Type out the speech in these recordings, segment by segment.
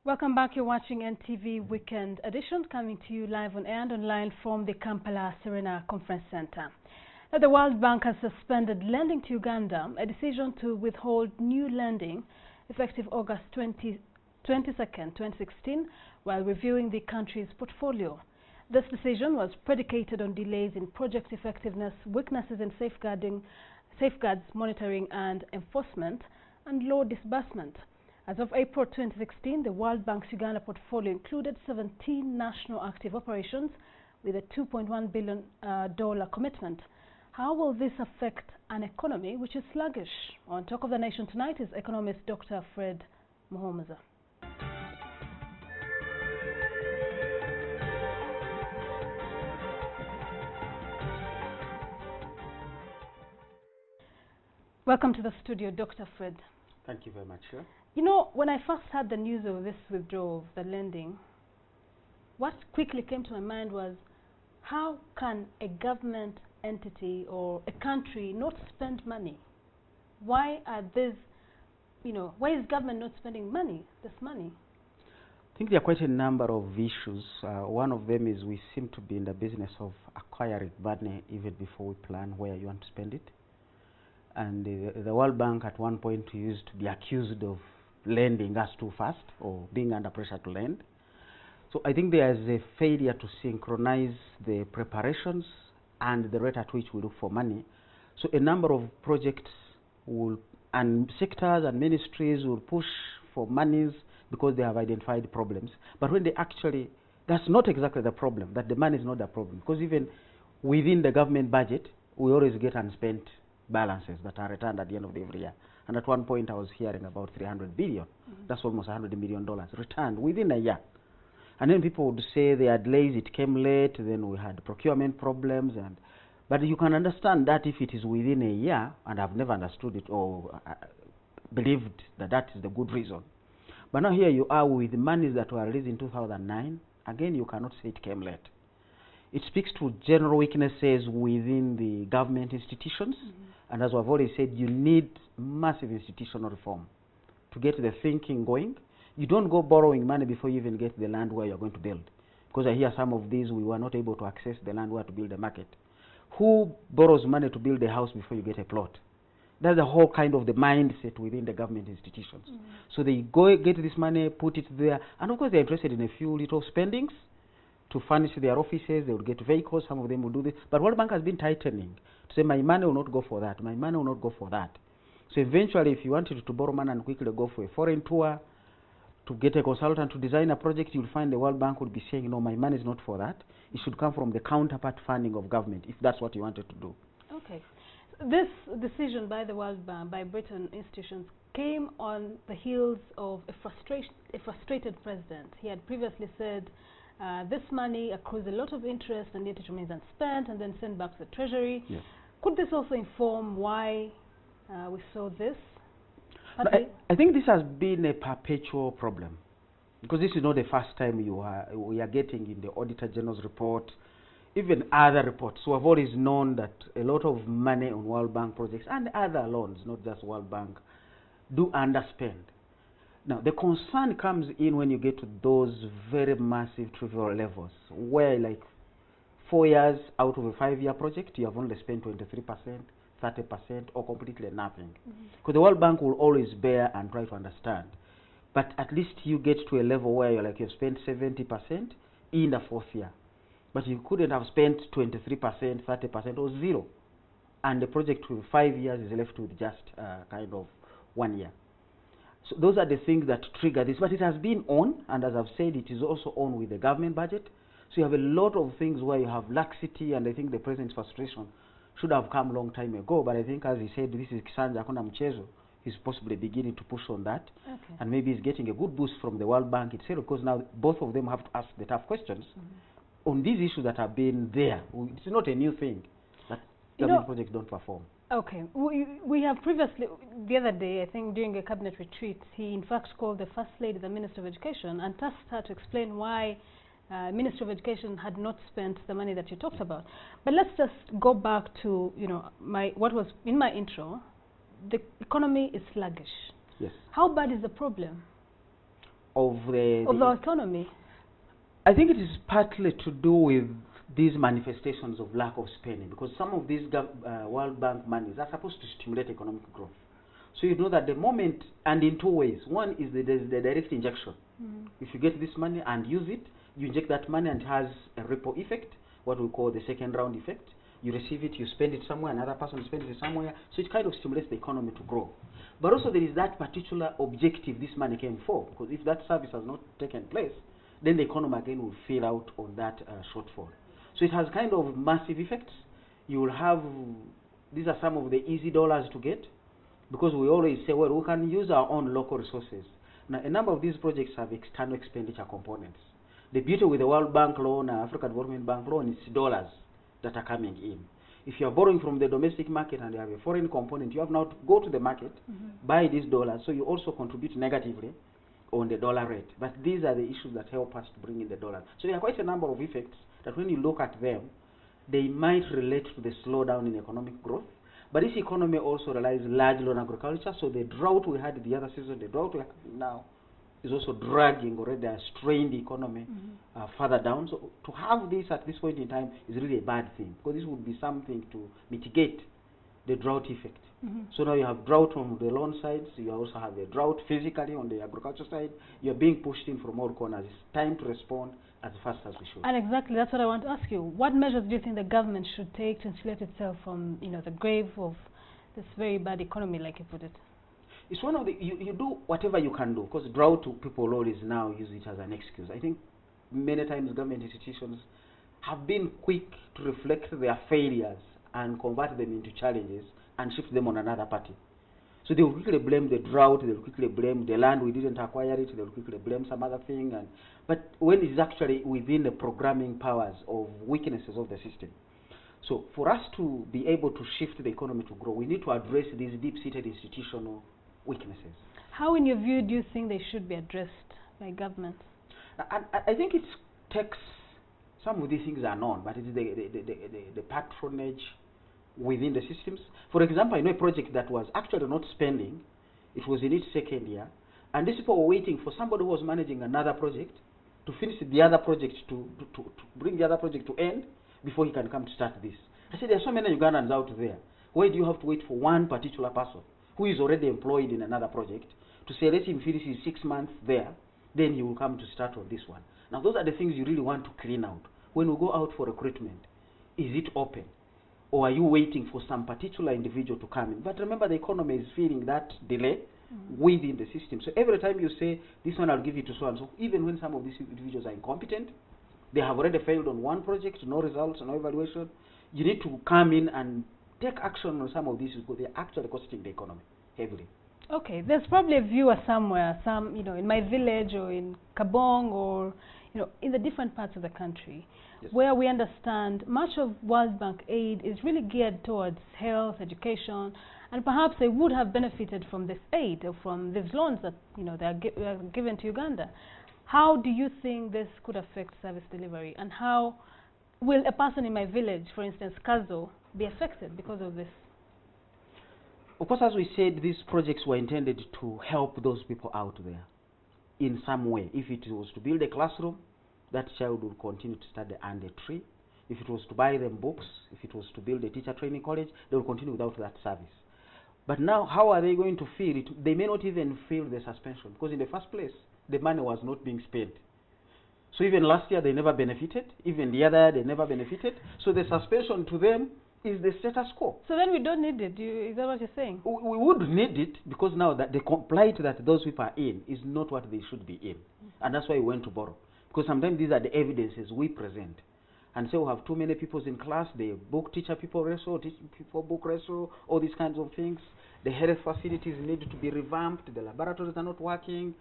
Welcome back. You're watching NTV Weekend Edition, coming to you live on air and online from the Kampala Serena Conference Center. Now, the World Bank has suspended lending to Uganda, a decision to withhold new lending effective August 22nd, 2016, while reviewing the country's portfolio. This decision was predicated on delays in project effectiveness, weaknesses in safeguards monitoring and enforcement, and low disbursement. As of April 2016, the World Bank's Uganda portfolio included 17 national active operations with a $2.1 billion commitment. How will this affect an economy which is sluggish? On Talk of the Nation tonight is economist Dr. Fred Muhumuza. Welcome to the studio, Dr. Fred. Thank you very much, sir. You know, when I first heard the news of this withdrawal of the lending, what quickly came to my mind was, how can a government entity or a country not spend money? Why are these, why is government not spending this money? I think there are quite a number of issues. One of them is we seem to be in the business of acquiring money even before we plan where you want to spend it. And the World Bank at one point used to be accused of lending us too fast or being under pressure to lend. So I think there is a failure to synchronize the preparations and the rate at which we look for money. So a number of projects and sectors and ministries will push for monies because they have identified problems. But when they actually, that's not exactly the problem, that the money is not the problem. Because even within the government budget, we always get unspent balances that are returned at the end of every year. And at one point I was hearing about 300 billion. That's almost $100 million returned within a year. And then people would say they had delays, it came late, then we had procurement problems. But you can understand that if it is within a year, and I've never understood it or believed that that is the good reason. But now here you are with monies that were released in 2009. Again, you cannot say it came late. It speaks to general weaknesses within the government institutions. And as I've already said, you need massive institutional reform to get the thinking going. You don't go borrowing money before you even get the land where you're going to build. Because I hear some of these, we were not able to access the land where to build a market. Who borrows money to build a house before you get a plot? That's the whole kind of the mindset within the government institutions. So they go get this money, put it there, and of course they're interested in a few little spendings to furnish their offices. They will get vehicles, some of them will do this. But World Bank has been tightening to say, my money will not go for that, my money will not go for that. So eventually, if you wanted to borrow money and quickly go for a foreign tour, to get a consultant to design a project, you'll find the World Bank would be saying, no, my money is not for that. It should come from the counterpart funding of government, if that's what you wanted to do. Okay. This decision by the World Bank, by Britain institutions, came on the heels of a frustrated president. He had previously said, this money accrues a lot of interest and yet it remains unspent and then sent back to the Treasury. Yes. Could this also inform why we saw this? I think this has been a perpetual problem, because this is not the first time we are getting in the Auditor General's report, even other reports. So I've always known that a lot of money on World Bank projects and other loans, not just World Bank, do underspend. Now, the concern comes in when you get to those very massive trivial levels, where like 4 years out of a 5-year project, you have only spent 23%, 30%, or completely nothing. Because the World Bank will always bear and try to understand. But at least you get to a level where you've spent 70% in the 4th year. But you couldn't have spent 23%, 30%, or zero. And the project with 5 years is left with just kind of 1 year. So those are the things that trigger this. But it has been on, and as I've said, it is also on with the government budget. So you have a lot of things where you have laxity, and I think the president's frustration should have come a long time ago. But I think, as he said, this is Kisanja Hakuna Mchezo. He's possibly beginning to push on that. Okay. And maybe he's getting a good boost from the World Bank itself, because now both of them have to ask the tough questions on these issues that have been there. It's not a new thing that government projects don't perform. Okay. We have previously, the other day, I think during a cabinet retreat, he in fact called the First Lady, the Minister of Education, and tasked her to explain why Ministry of Education had not spent the money that you talked about. But let's just go back to, what was in my intro. The economy is sluggish. Yes. How bad is the problem? of the autonomy? I think it is partly to do with these manifestations of lack of spending, because some of these World Bank monies are supposed to stimulate economic growth. So you know that the moment, and in two ways. One is the direct injection. If you get this money and use it, you inject that money and it has a ripple effect, what we call the second round effect. You receive it, you spend it somewhere, another person spends it somewhere, so it kind of stimulates the economy to grow. But also there is that particular objective this money came for, because if that service has not taken place, then the economy again will fill out on that shortfall. So it has kind of massive effects. You will have, these are some of the easy dollars to get, because we always say, well, we can use our own local resources. Now, a number of these projects have external expenditure components. The beauty with the World Bank loan, African Development Bank loan, is dollars that are coming in. If you are borrowing from the domestic market and you have a foreign component, you have now to go to the market, buy these dollars, so you also contribute negatively on the dollar rate. But these are the issues that help us to bring in the dollar. So there are quite a number of effects that when you look at them, they might relate to the slowdown in economic growth. But this economy also relies largely on agriculture, so the drought we had the other season, the drought we have now, is also dragging already a strained economy further down. So to have this at this point in time is really a bad thing, because this would be something to mitigate the drought effect. So now you have drought on the loan side, so you also have a drought physically on the agriculture side. You're being pushed in from all corners. It's time to respond as fast as we should. And exactly, that's what I want to ask you. What measures do you think the government should take to insulate itself from, the grave of this very bad economy, like you put it? It's one of the, you do whatever you can do, because drought, people always now use it as an excuse. I think many times government institutions have been quick to reflect their failures and convert them into challenges and shift them on another party. So they will quickly blame the drought, they will quickly blame the land we didn't acquire it, they will quickly blame some other thing. But when it's actually within the programming powers of weaknesses of the system. So for us to be able to shift the economy to grow, we need to address these deep-seated institutional weaknesses. How, in your view, do you think they should be addressed by governments? I think it takes, some of these things are known, but it's the patronage within the systems. For example, I know a project that was actually not spending, it was in its second year, and these people were waiting for somebody who was managing another project to finish the other project, to bring the other project to end before he can come to start this. I said, there are so many Ugandans out there. Why do you have to wait for one particular person who is already employed in another project to say, let him finish his 6 months there, then he will come to start on this one? Now, those are the things you really want to clean out. When we go out for recruitment, is it open? Or are you waiting for some particular individual to come in? But remember, the economy is feeling that delay within the system. So every time you say, this one I'll give it to so and so, even when some of these individuals are incompetent, they have already failed on one project, no results, no evaluation, you need to come in and take action on some of these, because they're actually costing the economy heavily. Okay, there's probably a viewer somewhere, in my village or in Kabong or, in the different parts of the country, yes, where we understand much of World Bank aid is really geared towards health, education, and perhaps they would have benefited from this aid or from these loans that, they are given to Uganda. How do you think this could affect service delivery, and how will a person in my village, for instance, Kazo, be affected because of this? Of course, as we said, these projects were intended to help those people out there in some way. If it was to build a classroom, that child would continue to study under a tree. If it was to buy them books, if it was to build a teacher training college, they will continue without that service. But now, how are they going to feel it? They may not even feel the suspension, because in the first place, the money was not being spent. So even last year, they never benefited. Even the other year, they never benefited. So the suspension to them is the status quo. So then we don't need it. Is that what you're saying? We would need it, because now that the plight that those people are in is not what they should be in. And that's why we went to borrow. Because sometimes these are the evidences we present. And so we have too many people in class, the book teacher people ratio, teacher people book ratio, all these kinds of things. The health facilities need to be revamped, the laboratories are not working.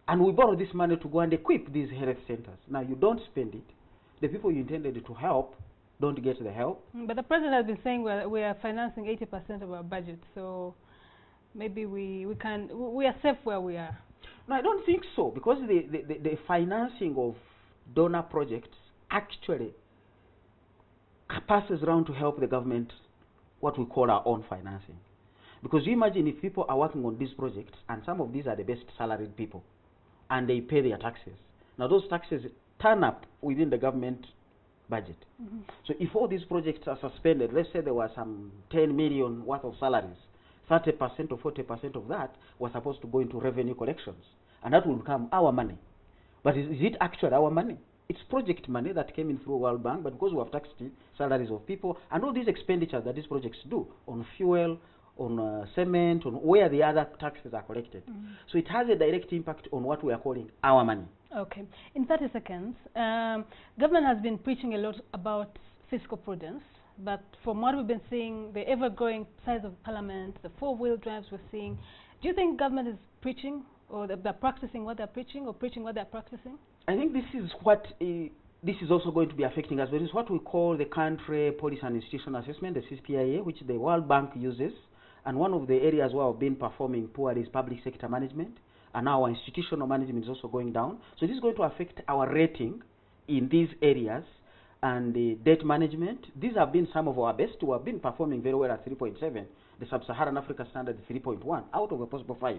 And we borrow this money to go and equip these health centers. Now you don't spend it. The people you intended to help don't get the help. But the president has been saying we are financing 80% of our budget, so maybe we are safe where we are. No, I don't think so, because the financing of donor projects actually passes around to help the government, what we call our own financing. Because you imagine if people are working on these projects, and some of these are the best salaried people and they pay their taxes. Now those taxes turn up within the government budget. So if all these projects are suspended, let's say there were some 10 million worth of salaries, 30% or 40% of that was supposed to go into revenue collections, and that will become our money. But is it actually our money? It's project money that came in through World Bank, but because we have taxed it, salaries of people, and all these expenditures that these projects do on fuel, on cement, on where the other taxes are collected. So it has a direct impact on what we are calling our money. Okay. In 30 seconds, government has been preaching a lot about fiscal prudence, but from what we've been seeing, the ever-growing size of parliament, the four-wheel drives we're seeing, do you think government is preaching, or they're practicing what they're preaching, or preaching what they're practicing? I think this is what this is also going to be affecting us. But it's what we call the country policy and institutional assessment, the CPIA, which the World Bank uses. And one of the areas where we've been performing poorly is public sector management, and now our institutional management is also going down. So this is going to affect our rating in these areas, and the debt management. These have been some of our best. We have been performing very well at 3.7. The Sub-Saharan Africa standard is 3.1 out of a possible 5.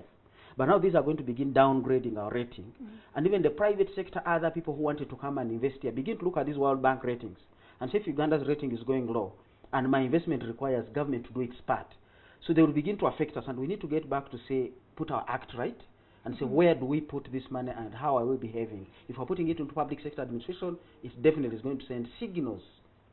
But now these are going to begin downgrading our rating. And even the private sector, other people who wanted to come and invest here, begin to look at these World Bank ratings and say if Uganda's rating is going low and my investment requires government to do its part. So they will begin to affect us, and we need to get back to say, put our act right and say, where do we put this money and how are we behaving? If we're putting it into public sector administration, it definitely is going to send signals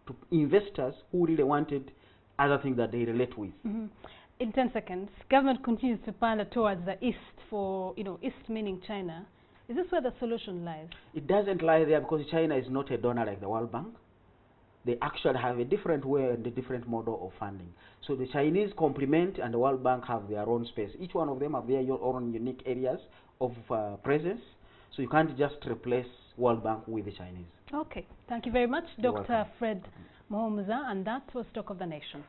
to investors who really wanted other things that they relate with. In 10 seconds, government continues to pander towards the East for, East meaning China. Is this where the solution lies? It doesn't lie there, because China is not a donor like the World Bank. They actually have a different way and a different model of funding. So the Chinese complement and the World Bank have their own space. Each one of them have their own unique areas of presence. So you can't just replace World Bank with the Chinese. Okay. Thank you very much, Dr. Fred Muhumuza, and that was Talk of the Nation.